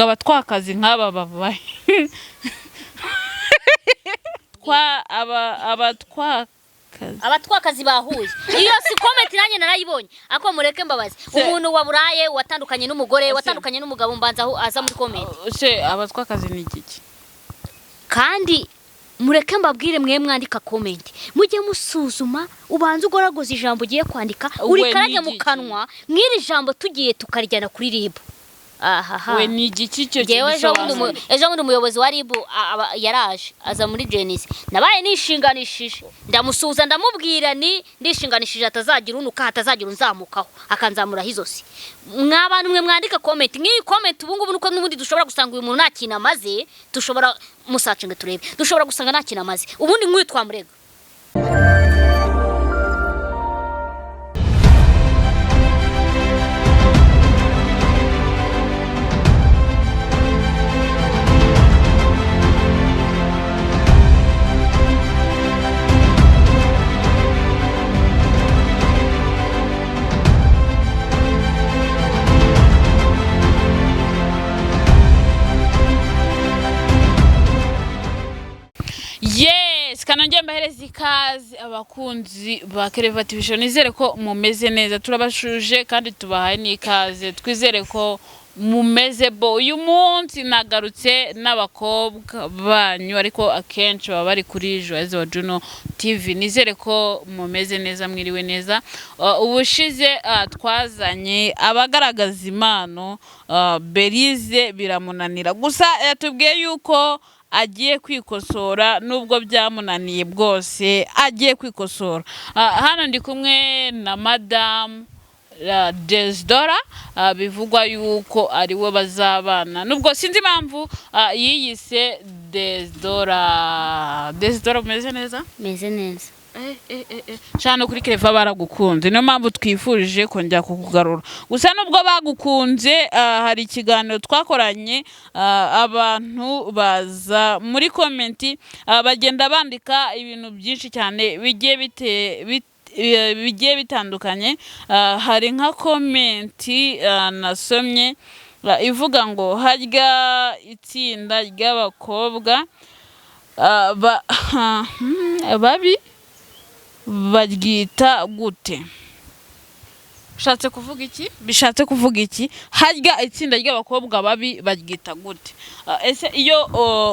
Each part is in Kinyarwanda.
abatwakazi nk'aba babaye abatwakazi bahuye iyo si comment nanjye narayibonye ako mureke mbabazi umuntu waburaye watandukanye n'umugore watandukanye n'umugabo mbanza aho aza muri comment abatwakazi ni iki kandi mureke mbabwire mwe mwandika comment mujye musuzuma ubanza ugoragoza ijambo ugiye kwandika uri karajya mu kanwa mwiri jambo tugiye tukarijyana kuri RIB we ni igiki cyo ejo bundi umuyobozi wa RIB yaraje aza muri Genesis nabaye nishinganishije ndamusuza ndamubwira ni ndishinganishije atazagira unuka hatazagira unzamukaho akanzamura hizosi mwabantu mwe mwandika comment nk'iyi comment ubungubu nuko n'ubundi dushobora gusanga uyu muntu nta kintu amaze dushobora musacinge turebe dushobora gusanga nta kintu amaze ubundi nk'uyu twamurega kanongeye mbahereza ikaze abakunzi ba Keleva TV nizere ko mumeze neza turabashuje kandi tubahaye n'ikaze twizere ko mumeze bo uyu munsi nagarutse n'abakobwa banyu ariko akenshi baba bari kuri Joyeuse wa Juno TV nizere ko mumeze neza mwiriwe neza ubushize twazanye abagaragaza impano Berize biramunanira gusa yatubwiye yuko agiye kwikosora nubwo byamunaniye bwose agiye kwikosora hano ndi kumwe na Madame Desdora bivugwa yuko ari we bazabana nubwo sinzi impamvu yiyise Desdora umeze neza meze neza cyane kuri Keleva baragukunze niyo mpamvu twifurije kongera kukugarura gusa nubwo bagukunze hari ikiganiro twakoranye abantu baza muri comment bagenda bandika ibintu byinshi cyane bigiye bitandukanye hari nka comment nasomye ivuga ngo harya itsinda ry'abakobwa babi baryita gute bishatse kuvuga iki harya itsinda ry'abakobwa babi baryita gute ese iyo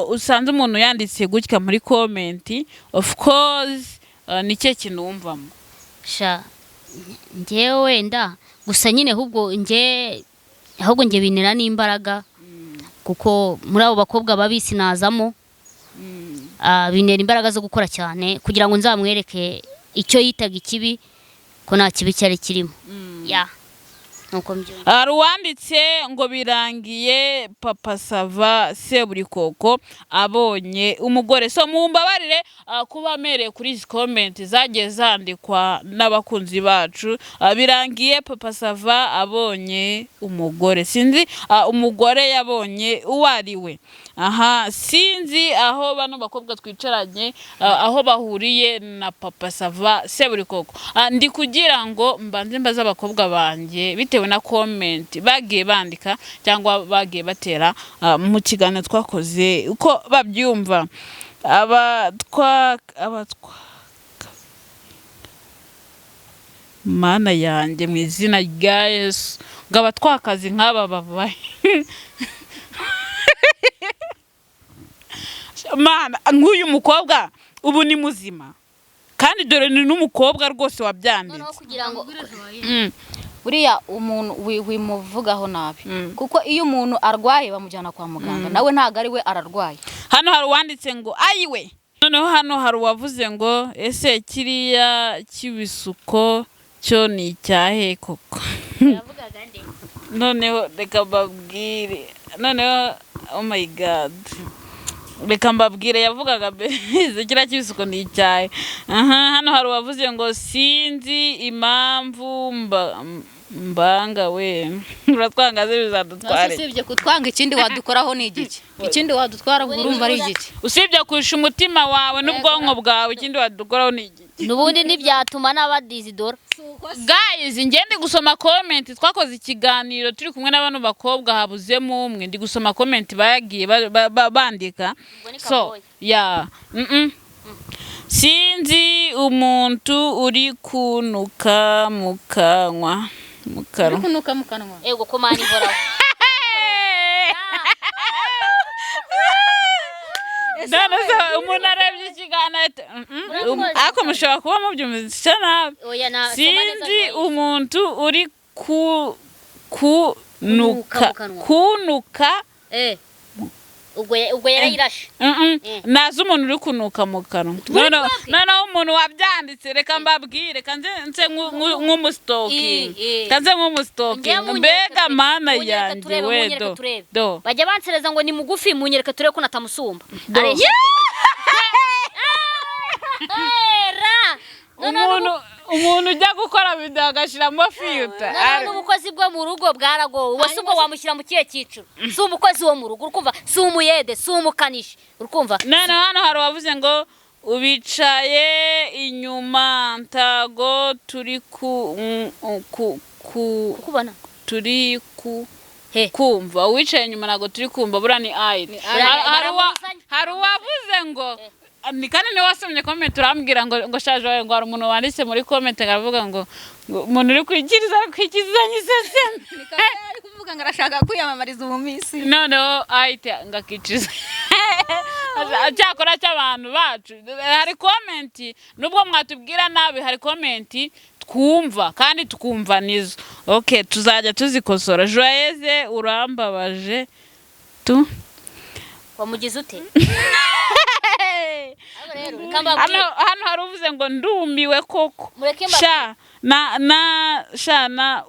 usanze umuntu yanditse gutya muri comment of course nicyo kintu wumvamo njyewe wenda gusa nyine ahubwo njye binera n'imbaraga kuko muri abo bakobwa babi sinazamo binera imbaraga zo gukora cyane kugira ngo nzamwereke icyo yitaga ikibi ko nta kibi cyari kirimo nuko mbyumva ruwanditse ngo birangiye Papa Sava Seburikoko abonye umugore so mumbabarire kuba mereye kuri izi comment zagiye zandikwa n'abakunzi bacu birangiye Papa Sava abonye umugore sinzi umugore yabonye uwariwe sinzi aho bano bakobwa twicaranye aho bahuriye na Papa Sava Seburikoko ndi kugira ngo mbanze mbaza abakobwa banjye bitewe na comment bagiye bandika cyangwa bagiye batera mu kiganiro twakoze uko babyumva mana yanjye mu izina rya Yesu ngo abatwakazi nk'aba babaye mana nk'uyu mukobwa ubu ni muzima kandi dore ni n'umukobwa rwose wabyanditse buriya umuntu wimuvugaho nabi kuko iyo umuntu arwaye bamujyana kwa muganga nawe ntago ari we ararwaye hano hari uwanditse ngo ayiwe noneho hano hari uwavuze ngo ese kiriya kibisuko cyo ni icyahe koko noneho reka mbabwire noneho oh my god reka mbabwire yavugaga Berize kiriya kibisuko ni icyahe hano hari uwavuze ngo sinzi impamvu mbanga we uratwangaze bizadutware usibye kutwanga ikindi wadukoraho ni igiki ikindi wadutwara urumva ari igiki usibye kusha umutima wawe n'ubwonko bwawe ikindi wadukoraho ni igiki n'ubundi ntibyatuma n'abadizidora. guys ngende gusoma comment twakoze ikiganiro turi kumwe n'abantu bakobwa habuzemo umwe ndi gusoma comment bayagiye bandika so yeah sinzi umuntu uri kunuka mu kanwa ego komani horaho Dana so umuntu arebye ikiganiro ako mushobora kuba mubyumvise nabi sinzi umuntu uri kunuka ubwo yarayirashe nazi umuntu uri kunuka mu kanwa noneho umuntu wabyanditse reka mbabwire kanze nk'umustoking mbega mana yanjye we do bajya bansereza ngo ni mugufi munyereka turebe ko natamusumba umuntu ujya gukora video agashiramo filter n'ubukozi bwo mu rugo bwaragowe wase ubwo wamushyira mu kiye cyiciro si umukozi wo mu rugo urukumva si umuyede si umukanishi urukumva none hano hari wavuze ngo ubicaye inyuma ntago turi kubona turi kumva wicaye inyuma ntago turi kumva burani hari wavuze ngo ni kandi ne wasomye comment urambwira ngo shaje wawe ngo hari umuntu wanditse muri comment aravuga ngo umuntu uri kwikizanya iseseme ari kuvuga ngo arashaka kwiyamamariza ubumisi noneho ahita ngakiciza cyakora cy'abantu bacu hari comment nubwo mwatubwira nabi hari comment twumva kandi tukumva nizo okay tuzajya tuzikosora Joyeuse urambabaje tu wamugize ute hano hari uvuze ngo ndumiwe koko na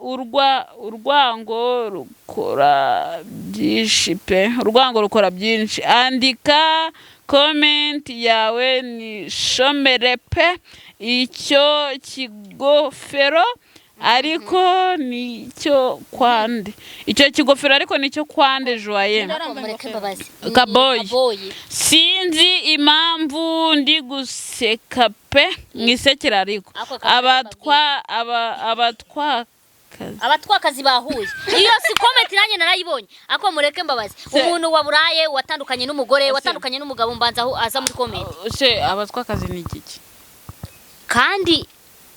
urwango rukora byinshi pe urwango rukora byinshi andika comment yawe ni shomere pe icyo kigofero ariko nicyo kwande icyo kigofero ariko nicyo kwande Joye kaboyi sinzi impamvu ndi guseka pe mwisekera ariko abatwakazi bahuye iyo si comment nanjye narayibonye ako mureke mbabazi umuntu waburaye watandukanye n'umugore watandukanye n'umugabo mbanza aza muri comment abatwakazi ni iki kandi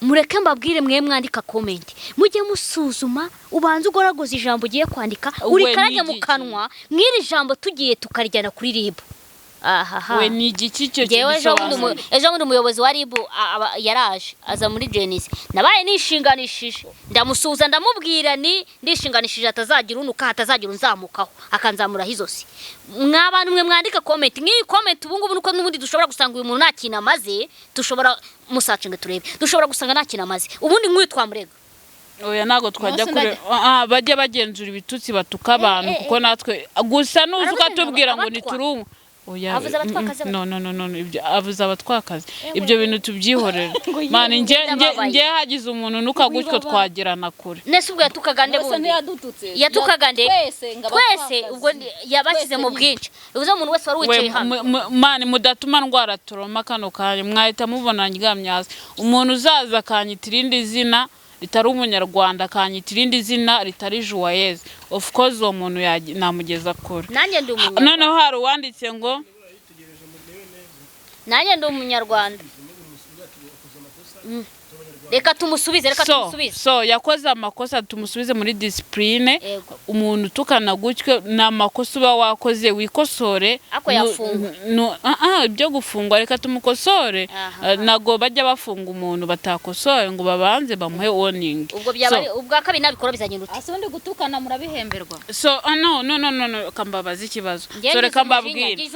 mureke mbabwire mwe mwandika comment mujye musuzuma ubanze ugoragoza ijambo ugiye kwandika uri karajya mu kanwa mwiri jambo tugiye tukarijyana kuri RIB we ni igiki cyo ejo muri umuyobozi wa RIB yaraje aza muri Genesis nabaye nishinganishije ndamusuza ndamubwira ni ndishinganishije atazagira unuka hatazagira unzamukaho akanzamura hizosi mwabantu mwe mwandika comment nk'iyi comment ubungubu nuko n'ubundi dushobora gusanga uyu muntu nta kintu amaze dushobora musacinge turebe dushobora gusanga nta kintu amaze ubundi nk'uyu twamurega oya nago twajya kure bajye bagenzura ibitutsi batuka abantu kuko natwe gusa nuzi ukatubwira ngo ni turumwe avuze abatwakazi no ibyo avuze abatwakazi ibyo bintu tubyihorera mani nge hagize umuntu nuka gutyo twagirana kure nese ubwo yatukagande bundi yatukagande twese ubwo yabashyize mu bwinshi ubuze umuntu wese wari wicaye hano mani mudatuma ndwara turoma kano kanya mwahita mubona ndyamye hasi umuntu uzaza akanyita irindi zina ritari umunyarwanda akanyita irindi zina ritari Joyeuse of course uwo muntu namugeza kure nanjye ndi umunyarwanda noneho hari uwanditse ngo nanjye ndi umunyarwanda reka tumusubize so yakoze amakosa tumusubize muri discipline umuntu tukana gutyo na makosa uba wakoze wikosore ako yafungwa ibyo gufungwa reka tumukosore nago bajya bafunga umuntu batakosore ngo babanze bamuhe warning ubwo byaba ubwa kabiri nabikora bizagenda uti asundi gutukana murabihemberwa so no kambabaza ikibazo so reka mbabwire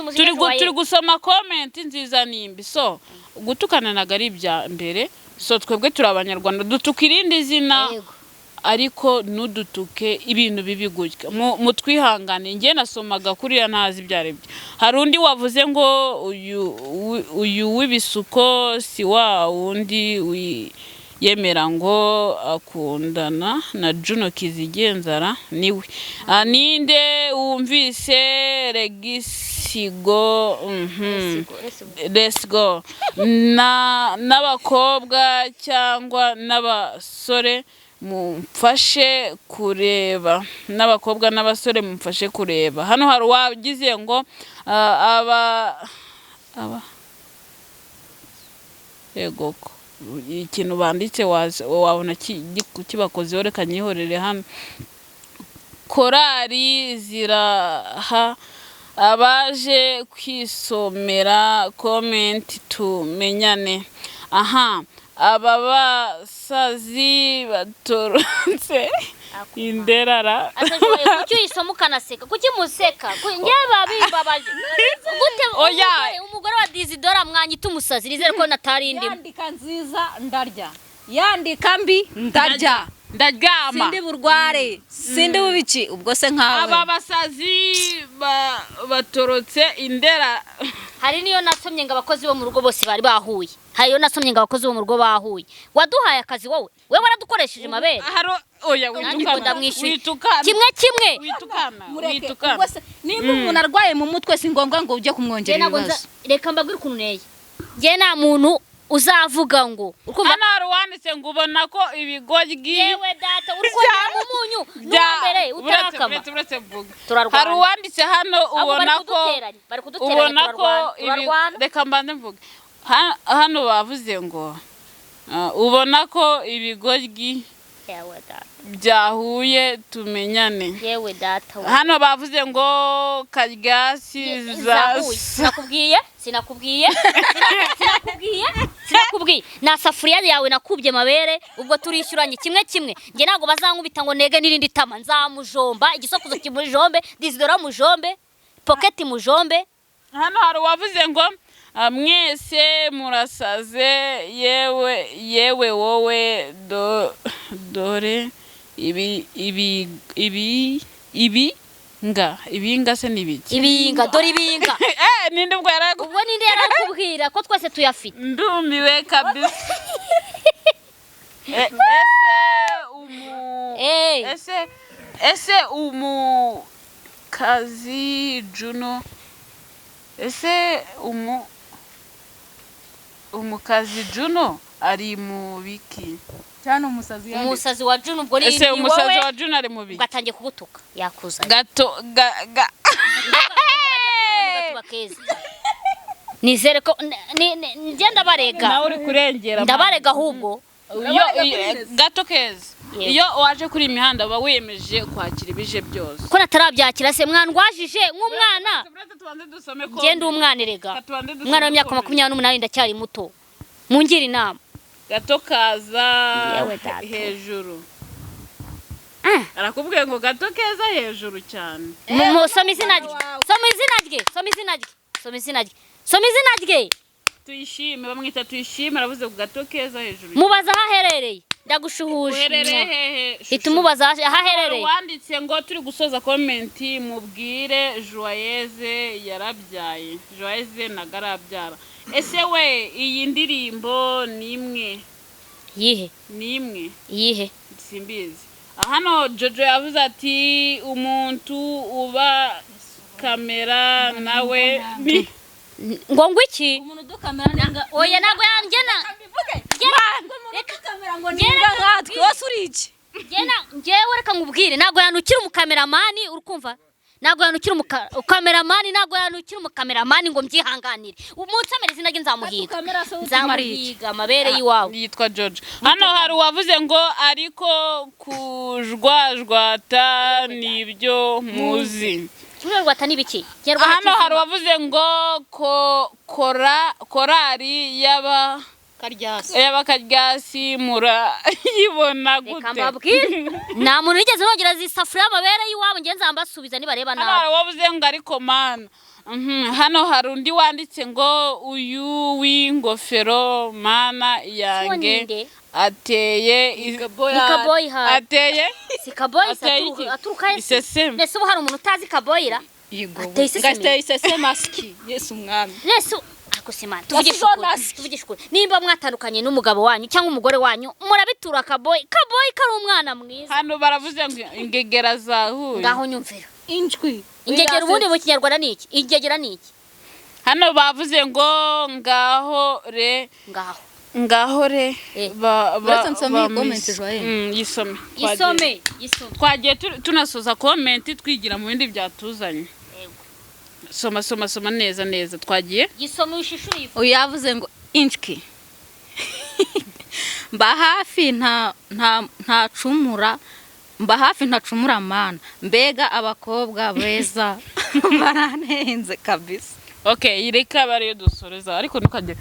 turi gusoma comment nziza nimbi so gutukana nagari bya mbere so twebwe turi abanyarwanda dutuka irindi zina ariko nudutuke ibintu bibi gutya mutwihangane nge nasomaga kuriya ntazi byarebye hari undi wavuze ngo uyu w'ibisuko si wa wundi yemera ngo akundana na Juno Kizigenzara niwe ninde wumvise go let's go n'abakobwa cyangwa n'abasore mumfashe kureba n'abakobwa n'abasore mumfashe kureba. Hano hari wagize ngo aba yego ikintu banditse wabona kibakozeho, reka nyihorere hano. Korari ziraha abaje kwisomera comment tumenyane. Aha, aba basazi batorotse inderara. Kuki uyisoma ukanaseka? Kuki museka? Ngewe babimbabaje. Gute umugore wa Dizidora mwanyita umusazi? Nizere ko natari ndimo. Yandika nziza ndarya, yandika mbi ndarya, ndaryama, sindi burware, sindi bubiki. Ubwo se nkawe aba basazi batorotse indera. Hari niyo nasomye ngo abakozi bo mu rugo bose bari bahuye. Hariyo nasomye ngo abakozi bo mu rugo bahuye. Waduhaye akazi wowe waradukoresheje mabere. Oya witukana witukana. Nimba umuntu arwaye mu mutwe si ngombwa ngo ujye kumwongera ibibazo. Reka mbabwire ukuntu neye. Nge nta muntu uzavuga ngo hano hari uwanditse ngo ubona ko ibigoryi. Yewe data urikongera mu munyu n'umbere utarakama. Hari uwanditse hano ubona ko reka mbanze mvuge. Hano bavuze ngo ubona ko ibigoryi byahuye tumenyane. Yewe data. Hano bavuze ngo karyasi sinakubwiye na safuriya yawe nakubye mabere. Ubwo turishyuranye kimwe nge nago bazankubita ngo nege nirindi tama nzamujomba, igisokuzo kimujombe, Dizidora mujombe, pocket mujombe. Hano hari wavuze ngo mwese murasaze yewe wowe dore ibinga se nibiki? Ibinga dore ibinga. Ninde ubwo ubwo ninde yarakubwira ko twese tuyafite? Ndumiwe kabisa. Ese umukazi Juno umukazi Juno ari mu biki? Cyane umusazi wa Juno ubwo ni ese umusazi wa Juno ari mu biki? Gatangiye kugutuka yakuza gato nizere ko ngenda barega nawe uri kurengera ndabarega ahubwo gato keza. Iyo waje kuri imihanda uba wiyemeje kwakira ibije byose. Ko natarabyakira se mwanwajije nk'umwana. Ngenda umwana rega. Umwana w'imyaka 28 ndacyari muto. Mungira inama. Gato kaza hejuru. Arakubwiye ngo gato keza hejuru cyane. Soma izina rye. Tuyishime, bamwita tuyishime, aravuze ku gato keza hejuru. Mubaza ahaherereye. Ndagushuhuje. Uherereye itumubaza ahaherereye. Wanditse ngo turi gusoza comment mubwire Joyeuse yarabyaye. Joyeuse nagarabyara. Ese we iyi ndirimbo nimwe? Yihe? Nimwe. Yihe? Simbizi. Hano Jojo yavuze ati umuntu uba kamera nawe ni ngo ngwiki umuntu dukamera nanga. Oya nago yanjena reka kamera ngo ninga ngatwe wasuriki ngewe reka ngubwire nago yanukira umukameramani urukumva. Nago yanukira umukameramani umukameramani ngo mbyihanganire. Umutsamere izina rye nzamuhiga amabere yiwawe. Yitwa George. Hano hari wavuze ngo ariko kujwajwata nibyo muzi. Kujwajwata nibiki? Hano hari wavuze ngo korari y'abakaryasi murayibona gute? Nta muntu wigeze nogera zisafuriya amabere yiwabo nge nzambasubiza nibareba nawe. Hano wavuze ngo ariko mana. Hano hari undi wanditse ngo uyu w'ingofero mana yange ateye sikaboyi aturuka iseseme. Nese ubu hari umuntu utazi kaboyira? Ateye iseseme maski. Yesu mwami. Nese akusimana tuvugisha ukuri. Nimba mwatandukanye n'umugabo wanyu cyangwa umugore wanyu murabitura kaboyi kari umwana mwiza. Hano baravuze ngo ingegera zahuye. Ngaho nyumvira. injwi ingegera ubundi mu kinyarwanda ni iki? Ingegera ni iki? hano bavuze ngo ngaho re Uretse nsome iyi comment Joel. yisome twagiye tunasoza comment twigira mu bindi byatuzanye. Soma neza twagiye gisome wishishuriye. Uyu yavuze ngo injwi mba hafi ntacumura mana mbega abakobwa beza baranenze kabisa. Okay, ireka bariyo dusoreza ariko ntukajye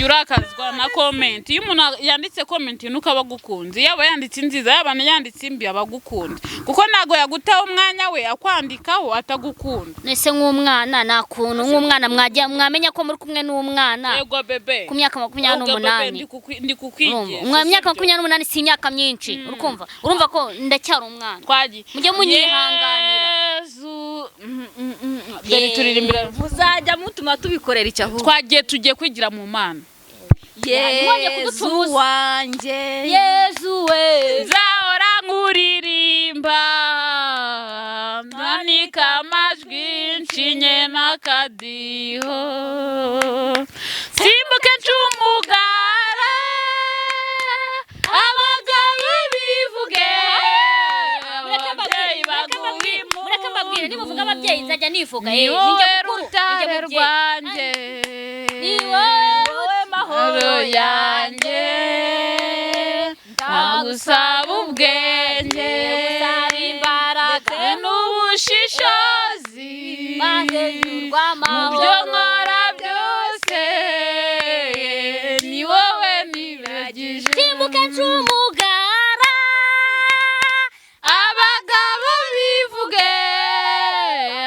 urakazwa na comment. Iyo umuntu yanditse comment nukaba gukunze, yaba yanditse inziza yaba yanditse imbi abagukunze, kuko nago yagutaho umwanya we akwandikaho atagukunda. Nese nk'umwana nakuntu nk'umwana mwamenya ko muri kumwe n'umwana. Yego bebe ku myaka 28 ndi kukwigira. Myaka 28 si imyaka myinshi urukumva urumva ko ndacyari umwana. Twagiye mujye munyihanganira. Dore turirimbira Muzajya mutuma tubikorera icyaho. Twagiye tugiye kwigira mu mana. Yezu wanje Yezu we Nzahora nkuririmba ndanika amajwi nshinye n'akadiho simbuke ncumugara abagabo bivuge ababyeyi baguhimu mureke mbabwire nimuvuga ababyeyi nzajya nivuga ni wowe rutare rwanjye ni wowe mahoro yanjye ndagusaba ubwenge imbaraga n'ubushishozi mu byo nkora byose ni wowe nibagije simbuke ncumugara abagabo bivuge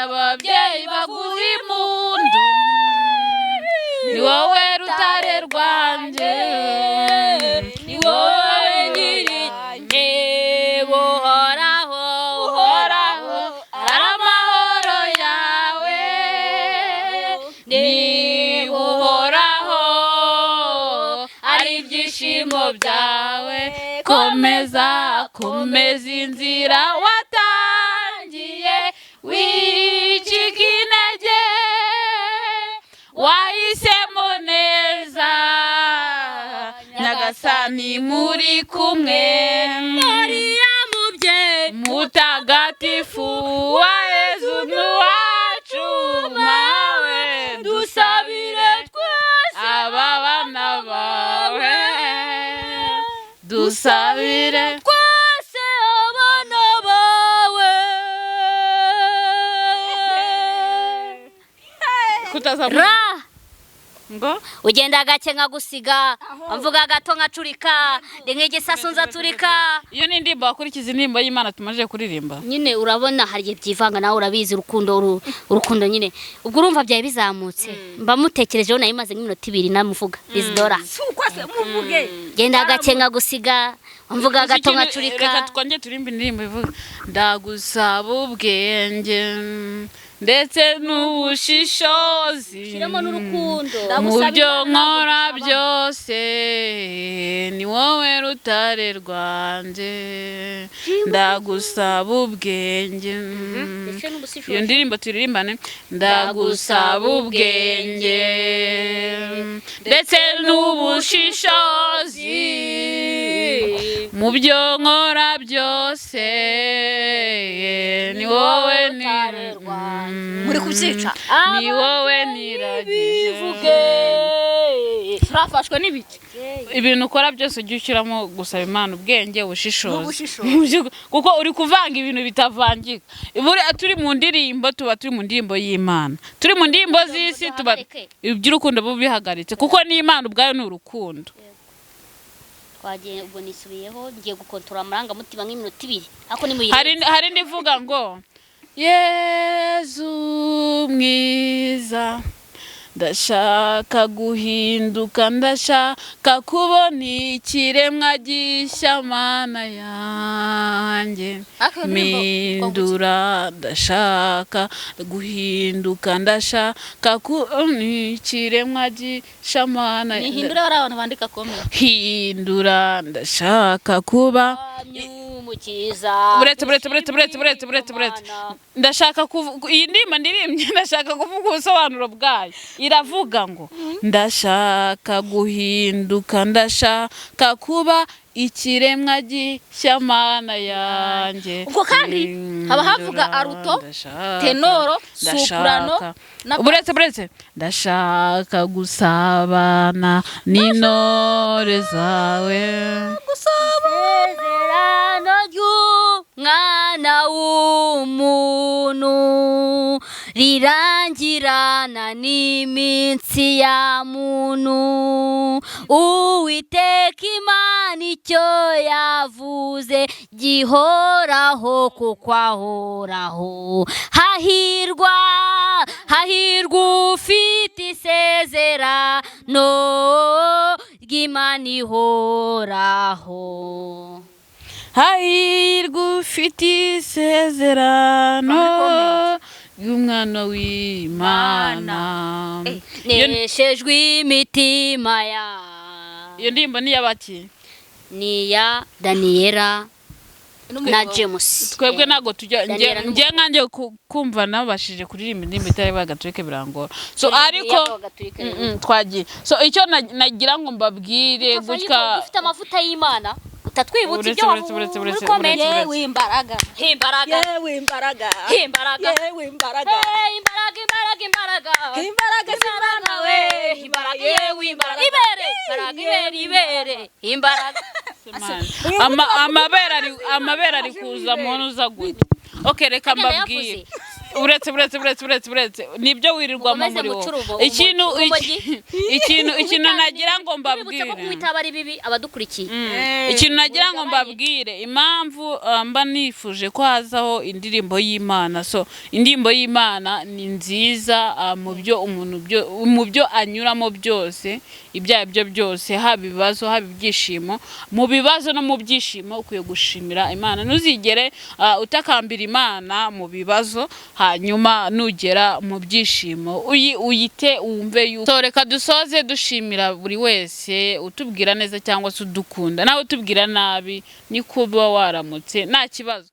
ababyeyi baguha impundu ni wowe rutare rwanjye ni wowe nyiri buhoraho uhoraho ari amahoro yawe ni uhoraho ari ibyishimo byawe komeza inzira watangiye wicika intege wahisemo neza nyagasani muri kumwe Mariya mubyeyi mutagatifu wa Yezu n'uwacu mawe dusabire twese aba bana bawe dusabire twese abana bawe kutazamura ngo ugenda gake nkagusiga mvuga gato nkacurika ndi nk'igisasu nzaturika. iyo ni indirimbo wakurikiza indirimbo y'Imana tumaje kuririmba. Nyine urabona hari igihe byivanga nawe urabizi urukundo nyine ubwo urumva byaye bizamutse mba mutekerejeho nayo imaze nk'iminota 2 namuvuga Isidora Sukwase muvuge. genda gake nkagusiga mvuga gato nkacurika. Reka twongere turimba indirimbo ivuga ndagusaba ubwenge ndetse n'ubushishozi Shiramo n'urukundo mu byo nkora byose ni wowe rutare rwanjye ndagusaba ubwenge. Iyo ndirimbo turirimbane ndagusaba ubwenge ndetse n'ubushishozi mu byo nkora byose ni wowe rutare rwanjye Muri kubyica. ni wowe niragije Turafashwe n'ibiki. ibintu ukora byose ujye ushyiramo gusaba Imana ubwenge ubushishozi N'ubushishozi. kuko uri kuvanga ibintu bitavangika. Turi mu ndirimbo tuba turi mu ndirimbo y'Imana, turi mu ndirimbo z'isi tuba iby'urukundo bubihagaritse kuko n'Imana ubwayo ni urukundo. twagiye ubwo nisubiyeho ngiye gukontora amarangamutima nk'iminota 2 ako ni muyire hari ndivuga ngo Yezu mwiza ndashaka guhinduka ndashaka kubona ikiremwa gishya mana yanjye mpindura ndashaka guhinduka ndashaka kubona ikiremwa gishya mana Nihindura bari abantu bandika comment. hindura ndashaka kuba n'umukiza buretse ndashaka iyi ndimba ndirimbye ndashaka kuvuga ubusobanuro bwayo iravuga ngo ndashaka guhinduka ndashaka kuba ikiremwa gishya mana yanjye ubwo kandi haba havuga aruto tenoro soprano buretse ndashaka gusabana n'intore zawe gusezerano ry'umwana w'umuntu rirangirana n'iminsi ya muntu Uwiteka Imana icyo yavuze gihoraho kuko ahoraho hahirwa ufite isezerano ry'Imana ihoraho hahirwa ufite isezerano y'umwana w'Imana neshejwe imitima ya iyo ndimbo ni y'abaki ni ya Daniela na James twebwe nago tujya ngiye nkanjye kumva nabashije kuririmba indirimbo itari bagatweke birangora so ariko twagiye so icyo nagira ngo mbabwire gutya ufite amavuta y'Imana utatwibutse ibyo yewe imbaraga amabera ari kuza muntu uza gute okay reka mbabwire uretse nibyo wirirwamo muri wo ikintu nagira ngo mbabwire ikintu nagira ngo mbabwire impamvu mba nifuje ko hazaho indirimbo y'Imana so indirimbo y'Imana ni nziza mu byo anyuramo byose ibyo byose haba ibibazo haba ibyishimo mu bibazo no mu byishimo ukwiye gushimira Imana ntuzigere utakambira Imana mu bibazo hanyuma nugera mu byishimo uyite wumve yuko reka dusoze dushimira buri wese utubwira neza cyangwa se udukunda nawe utubwira nabi ni kuba waramutse nta kibazo